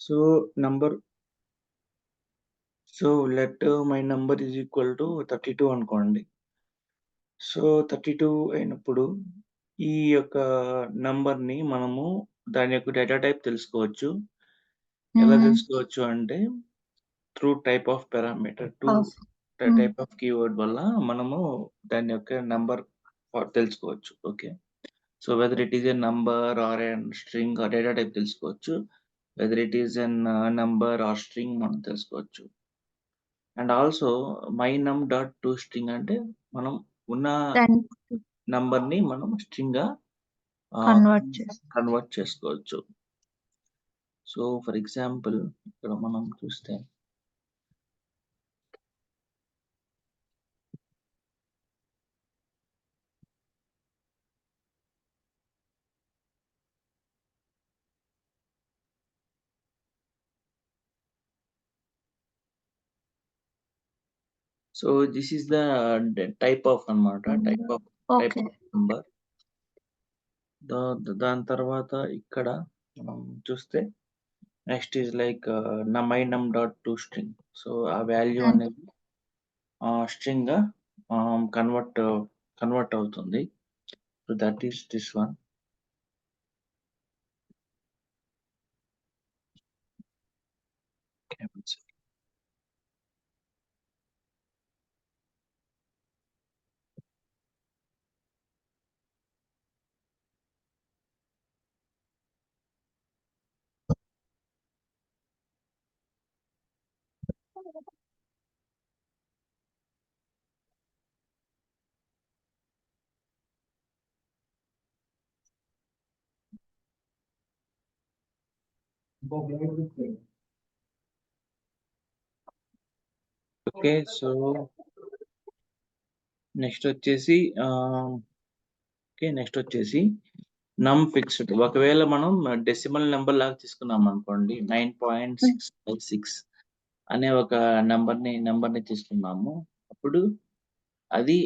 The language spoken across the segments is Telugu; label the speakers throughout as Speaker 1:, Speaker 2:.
Speaker 1: So number so let my number is equal to 32 అనుకోండి. సో 32 అయినప్పుడు ఈ యొక్క నంబర్‌ని మనము దాని యొక్క డేటా టైప్ తెలుసుకోవచ్చు. ఎలా తెలుసుకోవచ్చు అంటే through type of parameter to type of keyword వల్ల మనము దాని యొక్క నంబర్ తెలుసుకోవచ్చు. Okay. So whether it is a number or a string or data type తెలుసుకోవచ్చు. Whether it is an number or string మనం తెలుసుకోవచ్చు. And also my num dot to string అంటే మనం ఉన్న నంబర్‌ని మనం స్ట్రింగ్‌గా కన్వర్ట్ చేసుకోవచ్చు. సో ఫర్ ఎగ్జాంపుల్ ఇక్కడ మనం చూస్తే so this is the type of అన్నమాట. Type of number. దాని తర్వాత ఇక్కడ మనం చూస్తే next is like my num dot to string. So ఆ వాల్యూ అనేది స్ట్రింగ్‌గా కన్వర్ట్ అవుతుంది. So that is this one. Okay. So next వచ్చేసి నమ్ ఫిక్స్డ్. ఒకవేళ మనం డెసిమల్ నంబర్ లాగా తీసుకున్నాం అనుకోండి 9.656 అనే ఒక నంబర్‌ని తీసుకున్నాము. అప్పుడు అది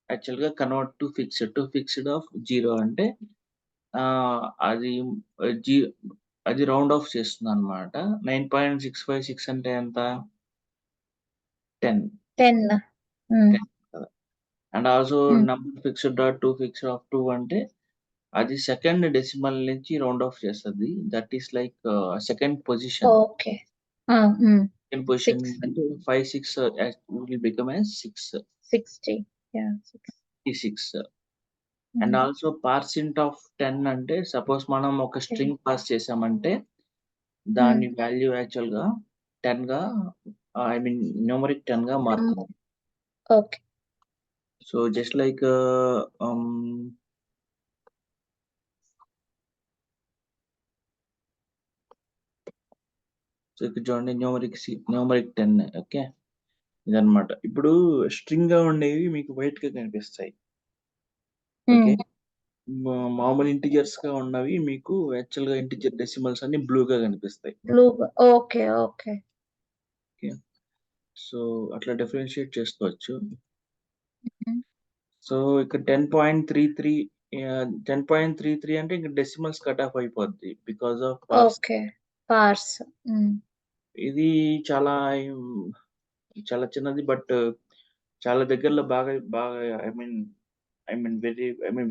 Speaker 1: యాక్చువల్‌గా కన్వర్ట్ టు ఫిక్స్డ్ ఆఫ్ 0 అంటే అది జీ అది రౌండ్ ఆఫ్ చేస్తుందన్నమాట. 9.656 అంటే ఎంత? 10.
Speaker 2: 10.
Speaker 1: 10 కదా! And also number fixed dot to fixed of 2 అంటే అది సెకండ్ డెసిమల్ నుంచి రౌండ్ ఆఫ్ చేస్తది. That is like second position.
Speaker 2: Okay.
Speaker 1: Second position అంటే 5, 6 will become as 6.
Speaker 2: 60. Yeah,
Speaker 1: 66. And also percent of 10 అంటే సపోజ్ మనం ఒక స్ట్రింగ్ పాస్ చేసామంటే దాని వాల్యూ యాక్చువల్‌గా 10గా ఐ మీన్ న్యూమరిక్ 10గా మారుతుంది.
Speaker 2: Okay.
Speaker 1: So just like so ఇక్కడ చూడండి న్యూమరిక్ 10. ఓకే. ఇదన్నమాట. ఇప్పుడు స్ట్రింగ్‌గా ఉండేవి మీకు వైట్‌గా కనిపిస్తాయి. ఓకే. మామూలు ఇంటిజర్స్‌గా ఉన్నవి మీకు యాక్చువల్‌గా ఇంటిజర్ డెసిమల్స్ అన్ని బ్లూగా కనిపిస్తాయి.
Speaker 2: ఓకే.
Speaker 1: ఓకే. సో అట్లా డిఫరెన్షియేట్ చేసుకోవచ్చు. సో ఇక్కడ 10.33 అంటే ఇంక డెసిమల్స్ కట్ ఆఫ్ అయిపోద్ది. Because of parse.
Speaker 2: Okay. Parse.
Speaker 1: ఇది చాలా చిన్నది. బట్ చాలా దగ్గరలో బాగా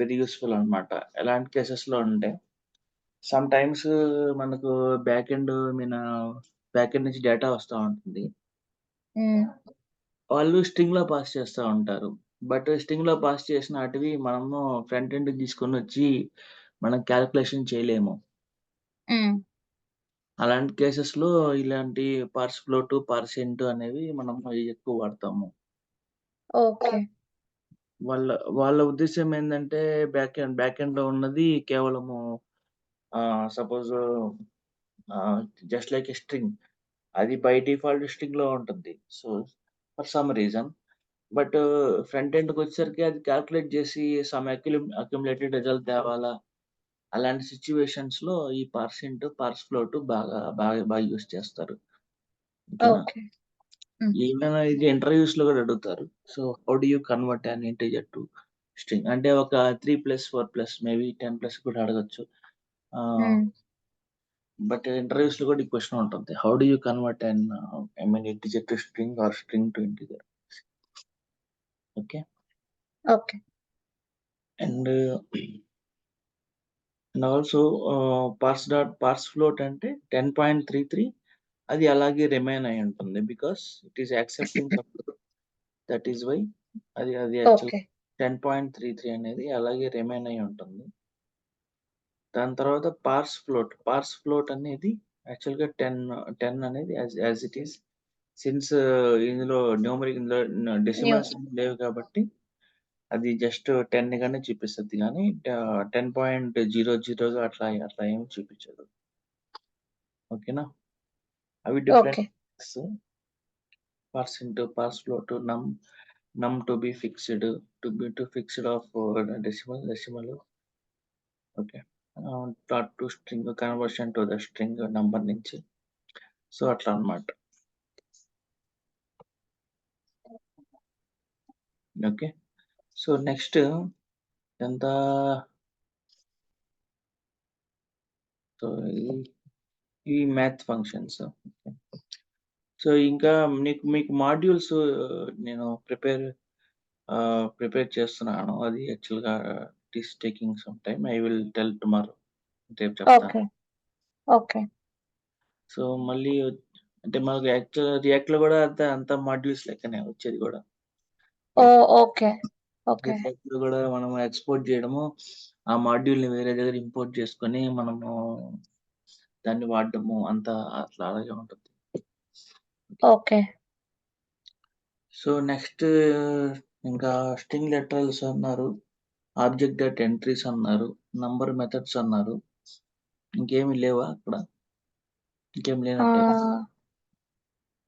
Speaker 1: వెరీ యూజ్‌ఫుల్ అన్నమాట. ఎలాంటి కేసెస్‌లో అంటే సమ్ టైమ్స్ మనకు బ్యాక్ ఎండ్ నుంచి డేటా వస్తా ఉంటుంది. వాళ్ళు స్ట్రింగ్‌లో పాస్ చేస్తా ఉంటారు. బట్ స్ట్రింగ్‌లో పాస్ చేసిన ఆటివి మనము ఫ్రంట్ ఎండ్‌కి తీసుకొనొచ్చి మనం కాలిక్యులేషన్ చేయలేము. అలాంటి కేసెస్‌లో ఇలాంటి పార్స్ ఫ్లోట్, పార్స్ ఇంట్ అనేవి మనం ఎక్కువ వాడతాము.
Speaker 2: ఓకే.
Speaker 1: వాళ్ళ ఉద్దేశ్యం ఏందంటే బ్యాక్ ఎండ్‌లో ఉన్నది కేవలము suppose just like a string. అది బై డిఫాల్ట్ స్ట్రింగ్‌లో ఉంటుంది. So for some reason but front ఎండ్‌కొచ్చేసరికి అది కాలిక్యులేట్ చేసి సమ్ అక్యుములేటెడ్ రిజల్ట్ తేవాలా? అలాంటి సిట్యుయేషన్స్‌లో ఈ పార్స్ పార్స్ ఫ్లోట్ బాగా యూజ్ చేస్తారు. ఓకేనా?
Speaker 2: ఓకే.
Speaker 1: ఏమైనా ఇది ఇంటర్వ్యూస్‌లో కూడా అడుగుతారు. So how do you convert an integer to string అంటే ఒక 3+4+ మేబీ 10+ కూడా అడగొచ్చు. బట్ ఇంటర్వ్యూస్‌లో కూడా ఈ క్వెషన్ ఉంటుంది. How do you convert integer to string or string to integer? Okay.
Speaker 2: Okay.
Speaker 1: And also parse float అంటే 10.33 అది అలాగే రిమైన్ అయ్యి ఉంటుంది. Because it is accepting that is why అది యాక్చువల్
Speaker 2: ఓకే.
Speaker 1: 10.33 అనేది అలాగే రిమైన్ అయ్యి ఉంటుంది. దాని తర్వాత పార్స్ ఫ్లోట్ అనేది యాక్చువల్‌గా 10 అనేది యాజ్ ఇట్ ఈస్ సిన్స్ ఇందులో ఇందులో
Speaker 2: న్యూ.
Speaker 1: డెసిమల్స్ లేవు కాబట్టి అది జస్ట్ 10 గానే చూపిస్తది గానీ 10.00గా అట్లా అట్లా ఏమి చూపించదు. ఓకేనా? అవి డిఫరెంట్
Speaker 2: ఓకే.
Speaker 1: పార్స్ ఫ్లోట్ నమ్ to be fixed fixed of decimal. Okay. Dot to string conversion to the string number నుంచి. సో, అట్లా అన్నమాట. ఓకే. సో, నెక్స్ట్ ఎంత సో, ఈ మ్యాథ్ ఫంక్షన్స్. ఓకే. సో, ఇంకా మీకు మాడ్యూల్స్ నేను ప్రిపేర్ చేస్తున్నాను. అది యాక్చువల్‌గా it is taking some time. I will tell tomorrow. రేపు చెప్తాను.
Speaker 2: ఓకే. ఓకే.
Speaker 1: సో, మళ్ళీ అంటే మనకు రియాక్ట్‌లో గూడా అంత మాడ్యూల్స్ లెక్కనే వచ్చేది గూడా.
Speaker 2: ఓకే. ఓకే.
Speaker 1: రియాక్ట్‌లో గూడా మనం ఎక్స్‌పోర్ట్ జేయడము, ఆ మాడ్యూల్‌ని వేరే దగ్గర ఇంపోర్ట్ చేసుకొని మనము దాన్ని వాడడము అట్లా అలాగే ఉంటుంది.
Speaker 2: ఓకే.
Speaker 1: సో, నెక్స్ట్ ఇంకా స్ట్రింగ్ లిటరల్స్ అన్నారు. ఆబ్జెక్ట్ డాట్ ఎంట్రీస్ అన్నారు. నంబర్ మెథడ్స్ అన్నారు. ఇంకేమి లేవా అక్కడ? ఇంకేం లేనట్టేనా?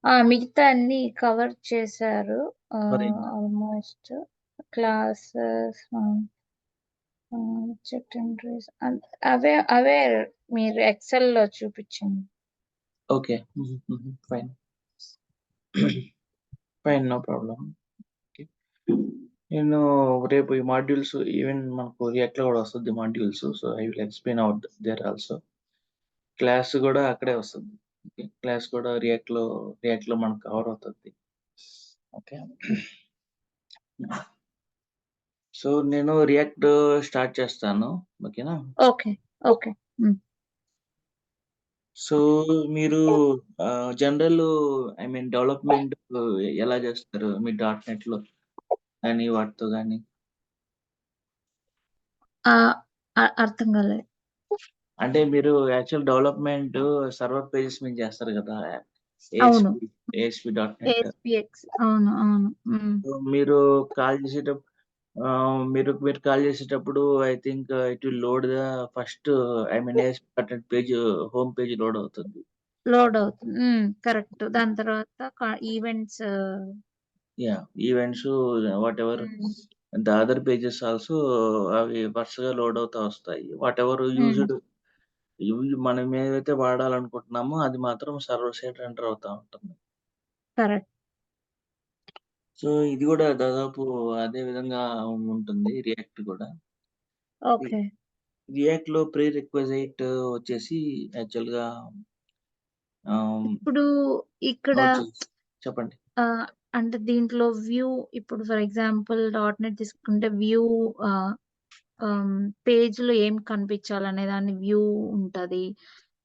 Speaker 2: ఆహ్, మిగతా అన్నీ కవర్ చేశారు.
Speaker 1: మరి
Speaker 2: ఆల్‌మోస్ట్ క్లాసెస్ ఆబ్జెక్ట్ ఎంట్రీస్ అవే మీరు ఎక్సెల్‌లో చూపించింది.
Speaker 1: Okay. Fine. Fine. No problem. Okay. నేను రేపు ఈ మాడ్యూల్స్ ఈవెన్ మనకు రియాక్ట్‌లో గూడా వస్తది modules. So, I will explain out there also. Class గూడా అక్కడే వస్తది. ఓకే. క్లాస్ కూడా రియాక్ట్‌లో మనకు కవర్ అవుతది. ఓకే. సో, నేను రియాక్ట్ స్టార్ట్ చేస్తాను. ఓకేనా?
Speaker 2: ఓకే. ఓకే. హ్మ్.
Speaker 1: సో, మీరు జనరల్ డెవలప్‌మెంట్ ఎలా చేస్తారు? మీ డాట్ నెట్‌లో గాని, వాటితో గాని?
Speaker 2: ఆహ్, అర్థం కాలేదు.
Speaker 1: అంటే మీరు యాక్చువల్ డెవలప్‌మెంట్ సర్వర్ పేజెస్ మీద చేస్తారు గదా!
Speaker 2: అవును.
Speaker 1: ASP dot net.
Speaker 2: ఏఎస్‌పీఎక్స్. అవును. అవును. హ్మ్.
Speaker 1: సో, మీరు కాల్ చేసేటప్పుడు మీరు కాల్ చేసేటప్పుడు I think it will load the first ASP dot net page home page load అవుతుంది.
Speaker 2: లోడ్ అవుతుంది. కరెక్ట్. దాని తర్వాత ఈవెంట్స్.
Speaker 1: యాహ్! ఈవెంట్స్ వాటెవర్
Speaker 2: హ్మ్.
Speaker 1: ద అదర్ పేజెస్ ఆల్సో అవి వరుసగా లోడ్ అవుతా వస్తాయి. వాటెవర్
Speaker 2: హ్మ్.
Speaker 1: మనం ఏదైతే వాడాలనుకుంటున్నామో అది మాత్రం సర్వర్ సైడ్ ఎంటర్ అవుతా ఉంటుంది.
Speaker 2: కరెక్ట్.
Speaker 1: సో, ఇది గూడా దాదాపు అదే విధంగా ఉంటుంది రియాక్ట్ గూడా. రి
Speaker 2: ఓకే.
Speaker 1: రియాక్ట్‌లో ప్రీ రిక్విజైట్ వచ్చేసి యాక్చువల్‌గా ఆహ్,
Speaker 2: ఇప్పుడు ఇక్కడ
Speaker 1: వచ్చేసి చెప్పండి.
Speaker 2: ఆహ్, అంటే దీంట్లో ఇప్పుడు ఫర్ ఎగ్జాంపుల్ డాట్ నెట్ తీసుకుంటే ఆహ్, ఆహ్, పేజ్‌లో ఏం కనిపించాలనే దాన్ని ఉంటది.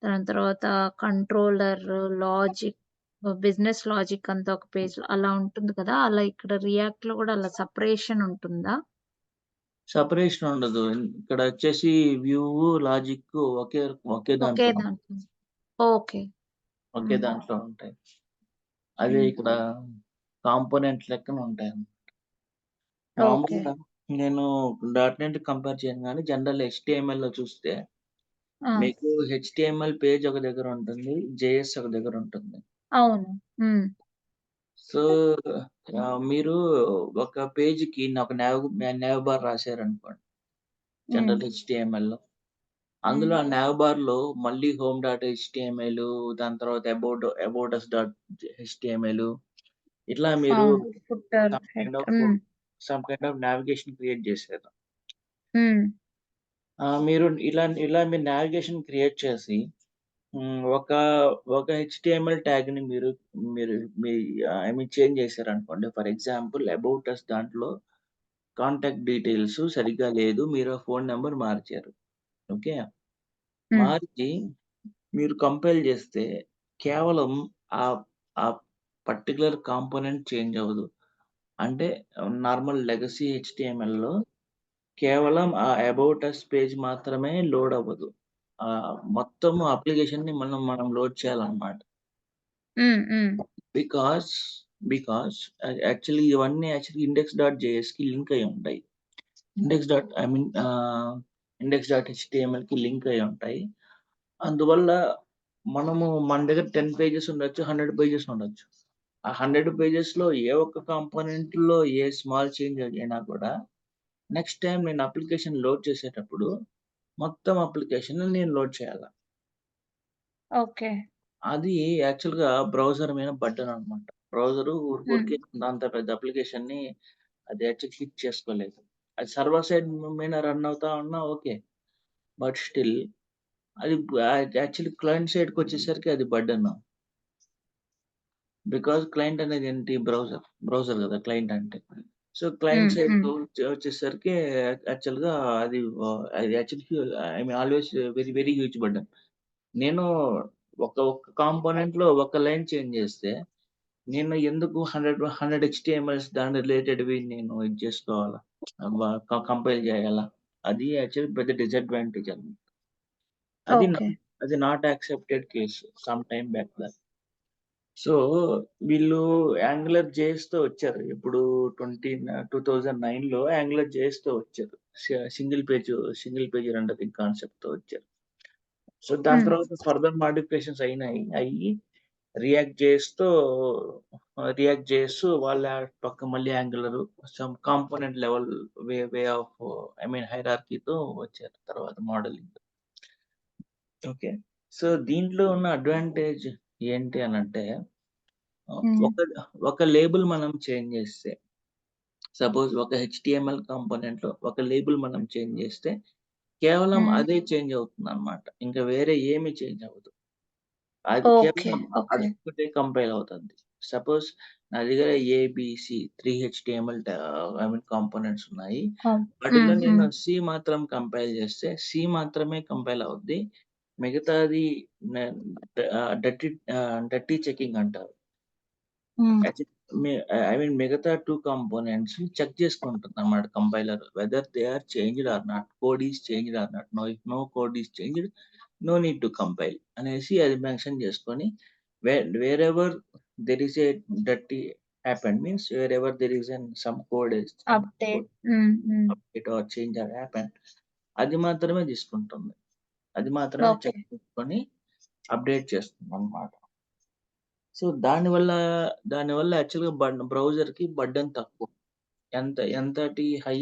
Speaker 2: దాని తర్వాత కంట్రోలర్, లాజిక్, బిజినెస్ లాజిక్ అంతా ఒక పేజ్‌లో అలా ఉంటుంది కదా! అలా ఇక్కడ రియాక్ట్‌లో కూడా అలా సెపరేషన్ ఉంటుందా?
Speaker 1: సెపరేషన్ ఉండదు. ఇక్కడ వచ్చేసి వ్యూ, లాజిక్ ఒకే
Speaker 2: ఒకే
Speaker 1: దాంట్లో
Speaker 2: దాంట్లో. ఓకే.
Speaker 1: ఒకే
Speaker 2: హ్మ్.
Speaker 1: దాంట్లో ఉంటాయి. అదే
Speaker 2: హ్మ్.
Speaker 1: ఇక్కడ కాంపోనెంట్ లెక్కన ఉంటాయి.
Speaker 2: ఓకే.
Speaker 1: మామూలుగా నేను డాట్ నెట్ కంపేర్ చేయను గానీ జనరల్ హెచ్‌టీఎంఎల్‌లో చూస్తే
Speaker 2: ఆ!
Speaker 1: మీకు హెచ్‌టీఎంఎల్ పేజ్ ఒక దగ్గర ఉంటుంది. జేఎస్ ఒక దగ్గర ఉంటుంది.
Speaker 2: అవును. హ్మ్.
Speaker 1: సో, మీరు ఒక పేజ్‌కి ఒక నావ్ బార్ రాసారనుకోండి
Speaker 2: హ్మ్.
Speaker 1: జనరల్ హెచ్‌టీఎంఎల్‌లో.
Speaker 2: హ్మ్.
Speaker 1: అందులో ఆ నావ్ బార్‌లో మళ్ళీ హోమ్ డాట్ హెచ్‌టీఎంఎల్ దాని తర్వాత అబౌట్ అస్ డాట్ హెచ్‌టీఎంఎల్ ఇట్లా మీరు
Speaker 2: అవును. Footer,
Speaker 1: some kind
Speaker 2: head.
Speaker 1: Of navigation create చేశారు.
Speaker 2: హ్మ్.
Speaker 1: మీరు ఇలా మీరు నావిగేషన్ క్రియేట్ చేసి ఒక హెచ్‌టీఎంఎల్ ట్యాగ్‌ని మీరు మీరు మీ ఐ మీన్ చేంజ్ చేశారనుకోండి. ఫర్ ఎగ్జాంపుల్ అబౌట్ అస్ దాంట్లో కాంటాక్ట్ డీటెయిల్స్ సరిగ్గా లేదు. మీరు ఫోను నంబర్ మార్చారు. ఓకే.
Speaker 2: హ్మ్.
Speaker 1: మార్చి మీరు కంపైల్ చేస్తే కేవలం ఆహ్, ఆ పర్టిక్యులర్ కాంపోనెంట్ చేంజ్ అవ్వదు. అంటే నార్మల్ లెగసీ హెచ్‌టీఎంఎల్‌లో కేవలం ఆ అబౌట్ అస్ పేజ్ మాత్రమే లోడ్ అవ్వదు. మొత్తం అప్లికేషన్‌ని మనం లోడ్ చేయాలన్నమాట.
Speaker 2: హ్మ్. హ్మ్.
Speaker 1: బికాజ్, బికాజ్ యాక్చువల్లీ ఇవన్నీ యాక్చువల్లీ ఇండెక్స్ డాట్ జేఎస్‌కి లింక్ అయ్యి ఉంటాయి. ఇండెక్స్ డాట్ హెచ్‌టీఎంఎల్‌కి లింక్ అయ్యి ఉంటాయి. అందువల్ల మన దగ్గర 10 పేజెస్ ఉండొచ్చు, 100 పేజెస్ ఉండొచ్చు. ఆ 100 పేజెస్‌లో ఏ ఒక్క కాంపోనెంట్‌లో ఏ స్మాల్ చేంజ్ అయినా కూడా నెక్స్ట్ టైమ్ నేను అప్లికేషన్ లోడ్ చేసేటప్పుడు మొత్తం అప్లికేషన్‌ని నేను లోడ్ చేయాల.
Speaker 2: ఓకే.
Speaker 1: అది యాక్చువల్‌గా బ్రౌజర్ మీద బర్డెన్ అన్నమాట. బ్రౌజరు
Speaker 2: హ్మ్.
Speaker 1: ఊరికే అంత పెద్ద అప్లికేషన్‌ని అది యాక్చువల్లీ హిట్ చేసుకోలేదు. అది సర్వర్ సైడ్ మీద రన్ అవుతా ఉన్నా ఓకే. బట్ స్టిల్ అది యాక్చువల్లీ క్లయింట్ సైడ్‌కొచ్చేసరికి అది బర్డెన్. బికాజ్ క్లయింట్ అనేది ఏంటి బ్రౌజర్ గదా! క్లయింట్ అంటే. సో, క్లయింట్
Speaker 2: హ్మ్. హ్మ్.
Speaker 1: సైడ్‌కి వచ్చేసరికి యాక్చువల్‌గా అది actually I mean always very very huge burden. నేను ఒక కాంపోనెంట్‌లో ఒక లైన్ చేంజ్ చేస్తే, నేను ఎందుకు 100 హెచ్‌టీఎంఎల్స్ దాని రిలేటెడ్‌వి నేను ఇది చేసుకోవాలా? కంపైల్ చేయాలా? అది యాక్చువల్లీ పెద్ద డిసడ్వాంటేజ్ అన్నమాట. అది
Speaker 2: ఓకే.
Speaker 1: నాట్ అది not accepted case some time back that. So, వీళ్ళు యాంగులర్ జేఎస్‌తో వచ్చారు. ఎప్పుడు 2009లో యాంగులర్ జేఎస్‌తో వచ్చారు. సింగిల్ పేజ్ రెండరింగ్ కాన్సెప్ట్‌తో వచ్చారు. సో, దాని
Speaker 2: హ్మ్.
Speaker 1: తర్వాత ఫర్దర్ మోడిఫికేషన్స్ అయ్యి రియాక్ట్ జేఎస్ వాళ్ళ పక్క మళ్ళీ Angular some component level way way of I mean హైరార్కీతో వచ్చారు తర్వాత మోడలింగ్. ఓకే. సో, దీంట్లో ఉన్న అడ్వాంటేజ్ ఏంటి అనంటే ఆహ్,
Speaker 2: హ్మ్.
Speaker 1: ఒక ఒక లేబుల్ మనం చేంజ్ చేస్తే, సపోజ్ ఒక హెచ్‌టీఎంఎల్ కాంపోనెంట్‌లో ఒక లేబుల్ మనం చేంజ్ చేస్తే, కేవలం
Speaker 2: హ్మ్.
Speaker 1: అదే చేంజ్ అవుతుందన్నమాట. ఇంక వేరే ఏమి చేంజ్ అవ్వదు. అది
Speaker 2: ఓకే.
Speaker 1: కేవలం
Speaker 2: ఓకే.
Speaker 1: అదొక్కటే కంపైల్ అవుతది. సపోజ్ నా దగ్గర ABC 3 HTML I mean components ఉన్నాయి.
Speaker 2: అవును. హ్మ్.
Speaker 1: వాటిలో
Speaker 2: హ్మ్.
Speaker 1: నేను సి మాత్రం కంపైల్ చేస్తే, సి మాత్రమే కంపైల్ అవుద్ది. మిగతాది న డర్టీ చెకింగ్ అంటారు.
Speaker 2: హ్మ్.
Speaker 1: యాక్చువల్లీ ఐ మీన్ మిగతా 2 కాంపోనెంట్స్ చెక్ చేసుకుంటుందన్నమాట compiler. Whether they are changed or not. Code is changed or not. If no code is changed no need to compile అనేసి అది మెన్షన్ చేసుకొని wherever there is a dirty happened means wherever there is some code
Speaker 2: update. Hmm. Hmm.
Speaker 1: Update or change or happen అది మాత్రమే తీసుకుంటుంది. అది మాత్రమే
Speaker 2: ఓకే.
Speaker 1: చెక్ చేసుకొని అప్డేట్ చేస్తుందన్నమాట. సో, దానివల్ల యాక్చువల్‌గా బ్రౌజర్‌కి బర్డెన్ తక్కువ. ఎంతటి హై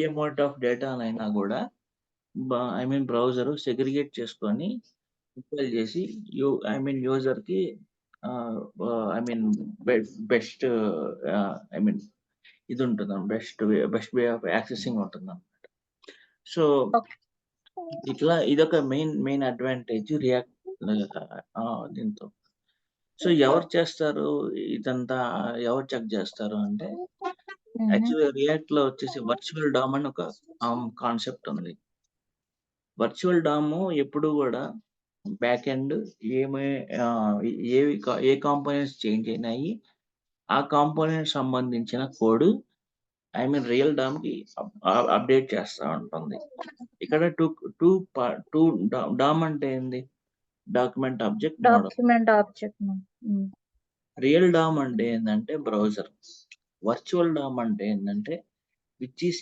Speaker 1: అమౌంట్ ఆఫ్ డేటానైనా గూడా ఐ మీన్ బ్రౌజరు సెగ్రిగేట్ చేసుకొని, కంపైల్ చేసి యూజర్‌కి ah, ah, I mean be best I mean best way of accessing ఉంటుందన్నమాట. So,
Speaker 2: okay.
Speaker 1: ఇదొక మెయిన్ అడ్వాంటేజ్ రియాక్ట్ దీంతో. సో, ఎవరు చేస్తారు? ఇదంతా ఎవరు చెక్ జేస్తారు అంటే,
Speaker 2: హుహు.
Speaker 1: యాక్చువల్‌గా రియాక్ట్‌లో వచ్చేసి వర్చువల్ డామ్ అని ఒక కాన్సెప్ట్ ఉంది. వర్చువల్ డాము ఎప్పుడు గూడా బ్యాక్ ఎండ్ ఏమి ఆహ్, ఏ కాంపోనెంట్స్ చేంజ్ అయినాయి, ఆ కాంపోనెంట్స్ సంబంధించిన కోడ్ ఐ మీన్ రియల్ డామ్‌కి అప్డేట్ చేస్తా ఉంటుంది. ఇక్కడ 2 డామ్ అంటే ఏంది? Document object model.
Speaker 2: Document object mode. Hmm.
Speaker 1: Real DOM అంటే ఏందంటే బ్రౌజర్. వర్చువల్ డామ్ అంటే ఏందంటే which is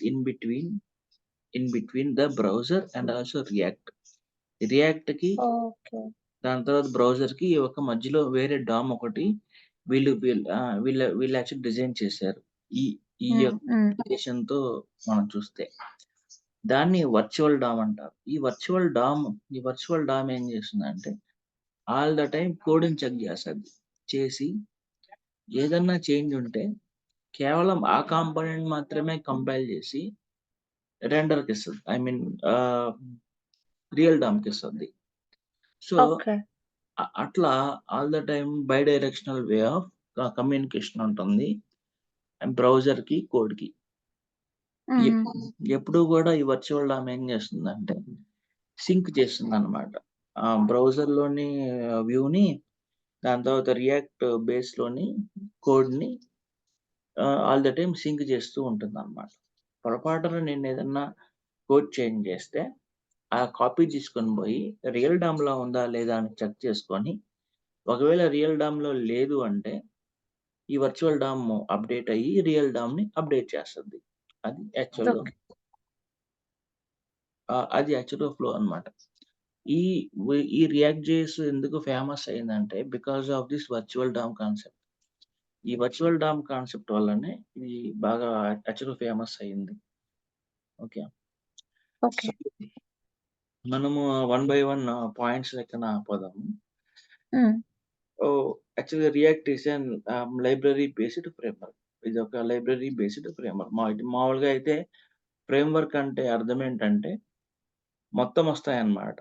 Speaker 1: in between the browser and also React. రియాక్ట్‌కి
Speaker 2: ఓకే.
Speaker 1: దాని తర్వాత బ్రౌజర్‌కి ఒక మధ్యలో వేరే డామ్ ఒకటి వీళ్ళు యాక్చువల్లీ డిజైన్ చేశారు. ఈ ఈ
Speaker 2: హ్మ్.
Speaker 1: యొక్క
Speaker 2: హ్మ్.
Speaker 1: అప్లికేషన్‌తో మనం చూస్తే. దాన్ని వర్చువల్ డామ్ అంటారు. ఈ వర్చువల్ డామ్ ఏం చేస్తుందంటే ఆల్ ద టైమ్ కోడ్‌ని చెక్ చేస్తది. చేసి ఏదన్నా చేంజ్ ఉంటే కేవలం ఆ కాంపోనెంట్ మాత్రమే కంపైల్ చేసి రెండర్‌కిస్తది. ఐ మీన్ ఆహ్, రియల్ డామ్‌కిస్తది. So,
Speaker 2: okay.
Speaker 1: అట్లా all the time bidirectional way of communication ఉంటుంది. బ్రౌజర్‌కి, కోడ్‌కి.
Speaker 2: హ్మ్.
Speaker 1: ఎప్ ఎప్పుడు గూడా ఈ వర్చువల్ డామ్ ఏం చేస్తుందంటే, సింక్ చేస్తుందనమాట. బ్రౌజర్‌లోని వ్యూని, దాని తర్వాత రియాక్ట్ బేస్‌లోని కోడ్‌ని ఆల్ ద టైమ్ సింక్ చేస్తూ ఉంటుందనమాట. పొరపాటున నేనేదన్నా కోడ్ చేంజ్ చేస్తే, ఆ కాపీ తీసుకొని పోయి రియల్ డామ్‌లో ఉందా లేదా అని చెక్ చేసుకొని, ఒకవేళ రియల్ డామ్‌లో లేదు అంటే, ఈ వర్చువల్ డామ్ అప్‌డేట్ అయ్యి రియల్ డామ్‌ని అప్‌డేట్ చేస్తది. అది యాక్చువల్‌గా
Speaker 2: ఓకే.
Speaker 1: అది యాక్చువల్‌గా ఫ్లో అనమాట. ఈ ఈ రియాక్ట్ జేఎస్ ఎందుకు ఫేమస్ అయిందంటే, because of this virtual DOM concept. ఈ వర్చువల్ డామ్ కాన్సెప్ట్ వల్లనే ఇది బాగా యాక్చువల్‌గా ఫేమస్ అయింది. ఓకే.
Speaker 2: ఓకే.
Speaker 1: సో, మనము వన్ బై వన్ పాయింట్స్ లెక్కన పోదాము.
Speaker 2: హ్మ్.
Speaker 1: యాక్చువల్‌గా React is an library based framework. ఇదొక లైబ్రరీ బేస్డ్ ఫ్రేమ్‌వర్క్. మామూలుగా అయితే ఫ్రేమ్‌వర్క్ అంటే అర్థమేంటంటే, మొత్తం వస్తాయన్నమాట.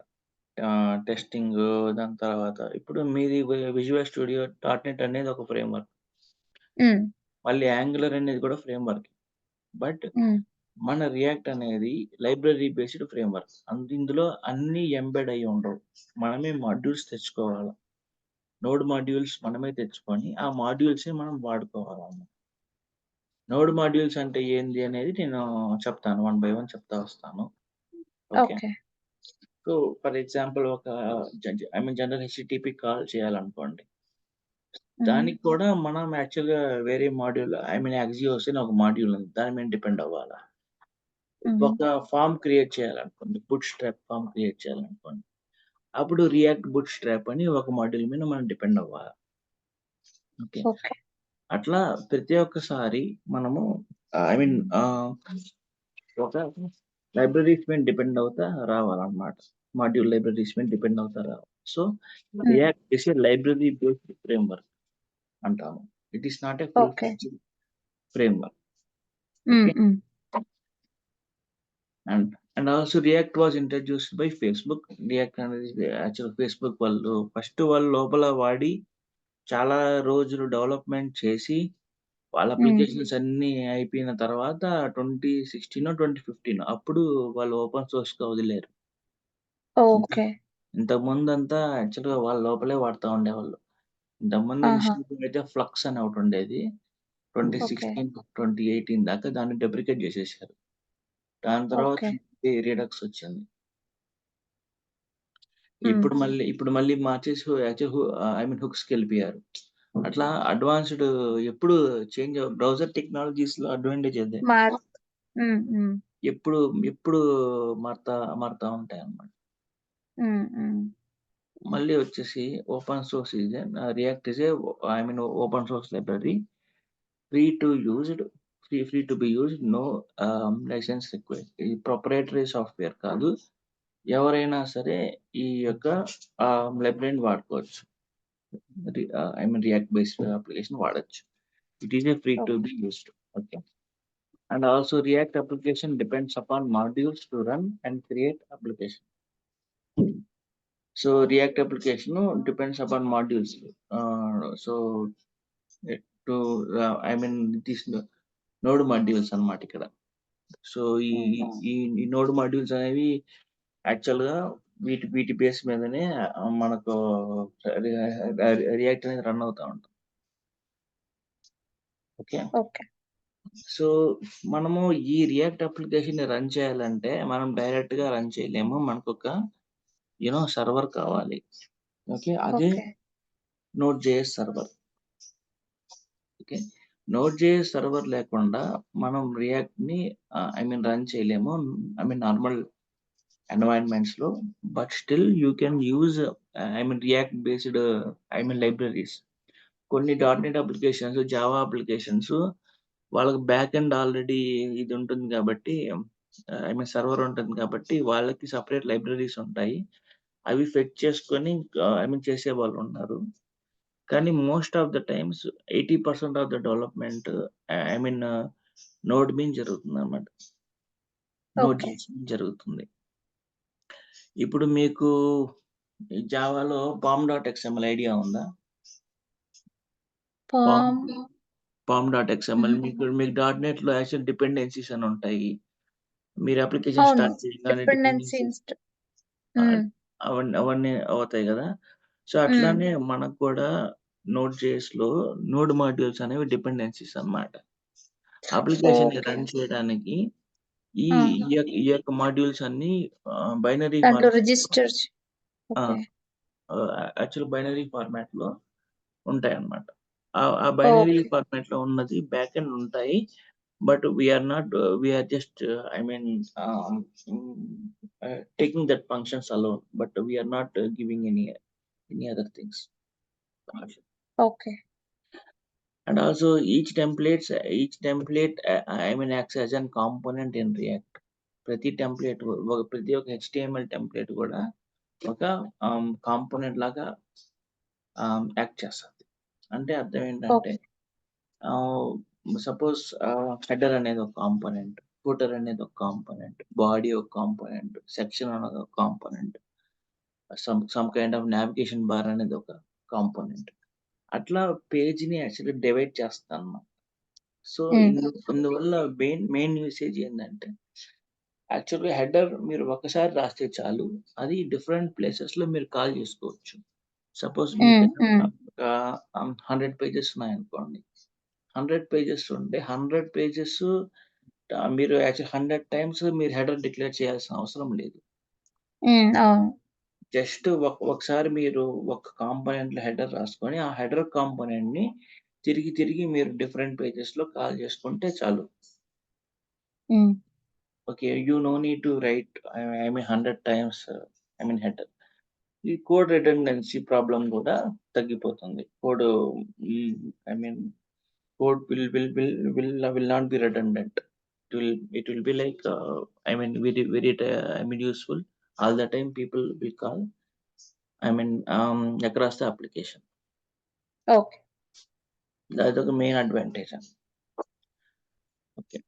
Speaker 1: టెస్టింగు, దాని తర్వాత ఇప్పుడు మీది విజువల్ స్టూడియో డాట్ నెట్ అనేది ఒక ఫ్రేమ్‌వర్క్.
Speaker 2: హ్మ్.
Speaker 1: మళ్ళీ యాంగులర్ అనేది కూడా ఫ్రేమ్‌వర్క్. బట్
Speaker 2: హ్మ్.
Speaker 1: మన రియాక్ట్ అనేది లైబ్రరీ బేస్డ్ ఫ్రేమ్‌వర్క్. ఇందులో అన్నీ ఎంబెడ్ అయ్యి ఉండవు. మనమే మాడ్యూల్స్ తెచ్చుకోవాలి. నోడ్ మాడ్యూల్స్ మనమే తెచ్చుకొని, ఆ మాడ్యూల్స్‌ని మనం వాడుకోవాలన్నమాట. నోడ్ మాడ్యూల్స్ అంటే ఏంది అనేది నేను చెప్తాను. వన్ బై వన్ చెప్తా వస్తాను. Okay.
Speaker 2: Okay.
Speaker 1: So, for example ఒక జనరల్ హెచ్‌టిటిపి కాల్ చేయాలనుకోండి.
Speaker 2: హ్మ్.
Speaker 1: దానికి కూడా మనం యాక్చువల్‌గా వేరే మాడ్యూల్ యాక్సియోస్ అని ఒక మాడ్యూల్ ఉంది. దాని మీద డిపెండ్ అవ్వాలా.
Speaker 2: హుహు.
Speaker 1: ఒక ఫార్మ్ క్రియేట్ చేయాలనుకోండి. బూట్‌స్ట్రాప్ ఫార్మ్ క్రియేట్ చేయాలనుకోండి. అప్పుడు రియాక్ట్ బూట్‌స్ట్రాప్ అని ఒక మాడ్యూల్ మీద మనం డిపెండ్ అవ్వాలి. ఓకే.
Speaker 2: ఓకే.
Speaker 1: అట్లా ప్రతి ఒక్కసారి మనము ఒక లైబ్రరీస్ మీద డిపెండ్ అవుతా రావాలన్నమాట. మాడ్యూల్ లైబ్రరీస్ మీద డిపెండ్ అవుతా రావాలి. So,
Speaker 2: hmm.
Speaker 1: React is a library based framework అంటాము. It is not a full
Speaker 2: okay.
Speaker 1: Fledged framework.
Speaker 2: Hmm.
Speaker 1: Okay.
Speaker 2: Hmm.
Speaker 1: And also React was introduced by Facebook. React అనేది యాక్చువల్ ఫేస్‌బుక్ వాళ్ళు వాళ్ళు లోపల వాడి చాలా రోజులు డెవలప్‌మెంట్ చేసి, వాళ్ళ
Speaker 2: హ్మ్.
Speaker 1: అప్లికేషన్స్ అన్నీ అయిపోయిన తర్వాత 2016 2015 అప్పుడు వాళ్ళు ఓపెన్ సోర్స్‌గా వదిలారు. ఇంత
Speaker 2: ఓకే.
Speaker 1: ఇంతకుముందంతా యాక్చువల్‌గా వాళ్ళ లోపలే వాడుతా ఉండేవాళ్ళు. ఇంతకుముందు
Speaker 2: ఆహా!
Speaker 1: ఇనిషియల్‌గా అయితే ఫ్లక్స్ అని ఒకటుండేది.
Speaker 2: ఓకే.
Speaker 1: 2016, 2018 దాకా దాన్ని డెప్రికేట్ చేసేసారు. దాని తర్వాత
Speaker 2: ఓకే.
Speaker 1: ఈ రిడక్స్ వచ్చింది.
Speaker 2: హ్మ్.
Speaker 1: ఇప్పుడు మళ్ళీ మార్చేసి యాక్చువల్ హుక్స్‌కెళ్ళిపోయారు. అట్లా అడ్వాన్స్‌డ్ ఎప్పుడు బ్రౌజర్ టెక్నాలజీస్‌లో అడ్వాంటేజ్ అదే.
Speaker 2: మార్ హ్మ్. హ్మ్.
Speaker 1: ఎప్పుడు ఎప్పుడు మారుతా మారుతా ఉంటాయన్నమాట.
Speaker 2: హ్మ్. హ్మ్.
Speaker 1: మళ్ళీ వచ్చేసి open source is React is open source library. Free to used free to be used. No license required. ఇది ప్రొప్రైటరీ సాఫ్ట్‌వేర్ కాదు. ఎవరైనా సరే ఈ యొక్క లైబ్రరీని వాడుకోవచ్చు. రియాక్ట్ బేస్డ్ అప్లికేషన్ వాడొచ్చు. It is free to
Speaker 2: okay.
Speaker 1: Be used. Okay. And also React application depends upon modules to run and create application. So React application depends upon modules. So to this node modules అన్నమాట ఇక్కడ. సో ఈ
Speaker 2: హ్మ్.
Speaker 1: ఈ ఈ నోడ్ మాడ్యూల్స్ అనేవి యాక్చువల్‌గా వీటి బేస్ మీదనే మనకు రియాక్ట్ అనేది రన్ అవుతా ఉంటుంది. ఓకే.
Speaker 2: ఓకే.
Speaker 1: సో, మనము ఈ రియాక్ట్ అప్లికేషన్‌ని రన్ చేయాలంటే, మనం డైరెక్ట్‌గా రన్ చేయలేము. మనకొక సర్వర్ కావాలి. ఓకే. అదే
Speaker 2: okay.
Speaker 1: Node JS server. Okay. Node JS server లేకుండా మనం రియాక్ట్‌ని రన్ చేయలేము. నార్మల్ ఎన్వైర్న్‌మెంట్స్‌లో. But still you can use React based libraries. కొన్ని dot net applications, Java applications వాళ్ళకి బ్యాక్ ఎండ్ ఆల్రెడీ ఇది ఉంటుంది కాబట్టి సర్వర్ ఉంటుంది కాబట్టి వాళ్ళకి సెపరేట్ లైబ్రరీస్ ఉంటాయి. అవి ఫెచ్ చేసుకొని చేసేవాళ్ళున్నారు. కానీ most of the times 80% of the development I mean node మీద జరుగుతుందన్నమాట. Node
Speaker 2: okay.
Speaker 1: జేఎస్ మీద జరుగుతుంది. ఇప్పుడు మీకు ఈ జావాలో pom.xml ఐడియా ఉందా?
Speaker 2: పామ్
Speaker 1: pom.xml మీకు .NET‌లో యాక్చువల్ డిపెండెన్సీస్ అని ఉంటాయి. మీరు అప్లికేషన్
Speaker 2: అవును.
Speaker 1: స్టార్ట్ చేయగానే
Speaker 2: డిపెండెన్సీ
Speaker 1: డిపెండెన్సీస్ అవన్నీ అవుతాయి కదా! సో, అట్లానే మనకు కూడా నోడ్.jsలో నోడ్ మాడ్యూల్స్ అనేవి డిపెండెన్సీస్ అన్నమాట. అప్లికేషన్‌ని రన్ చేయడానికి ఈ ఈ యొక్క మాడ్యూల్స్ అన్నీ బైనరీ
Speaker 2: దాంట్లో
Speaker 1: format
Speaker 2: registers. Okay.
Speaker 1: Actual binary ఫార్మాట్‌లో ఉంటాయన్నమాట. ఆ బైనరీ ఫార్మాట్‌లో ఉన్నది బ్యాక్ ఎండ్ ఉంటాయి. But we are just I mean taking that functions alone. But we are not giving any other things.
Speaker 2: Okay.
Speaker 1: And also each template I mean acts as an component in React. ప్రతి టెంప్లేట్ ప్రతి ఒక్క HTML టెంప్లేట్ కూడా ఒక కాంపోనెంట్ లాగా యాక్ట్ చేస్తది. అంటే అర్థం ఏంటంటే సపోజ్ హెడర్ అనేది ఒక కాంపోనెంట్, ఫూటర్ అనేది ఒక కాంపోనెంట్, బాడీ ఒక కాంపోనెంట్, సెక్షన్ అనేది ఒక component, some kind of navigation bar అనేది ఒక కాంపోనెంట్. అట్లా పేజ్‌ని యాక్చువల్లీ డివైడ్ చేస్తానన్నమాట. సో, ఇందువల్ల మెయిన్ యూసేజ్ ఏందంటే, యాక్చువల్‌గా హెడర్ మీరు ఒక్కసారి రాస్తే చాలు. అది డిఫరెంట్ ప్లేసెస్‌లో మీరు కాల్ చేసుకోవచ్చు. సపోజ్ మీకేదన్నా ఒక 100 పేజెస్ ఉన్నాయనుకోండి. 100 పేజెస్ ఉంటే 100 పేజెస్ మీరు యాక్చువల్ 100 టైమ్స్ మీరు హెడర్ డిక్లేర్ చేయాల్సిన అవసరం లేదు.
Speaker 2: అవును.
Speaker 1: జస్ట్ ఒకసారి మీరు ఒక కాంపోనెంట్‌లో హెడర్ రాసుకొని, ఆ హెడర్ కాంపోనెంట్‌ని తిరిగి మీరు డిఫరెంట్ పేజెస్‌లో కాల్ చేసుకుంటే చాలు. Okay. You know need to right I mean 100 times header. ఈ కోడ్ రిడెండెన్సీ ప్రాబ్లమ్ కూడా తగ్గిపోతుంది. I mean code will not be redundant. It will be like I mean very useful. All the time people will call across the application.
Speaker 2: Okay.
Speaker 1: అదొక మెయిన్ అడ్వాంటేజ్. ఓకే.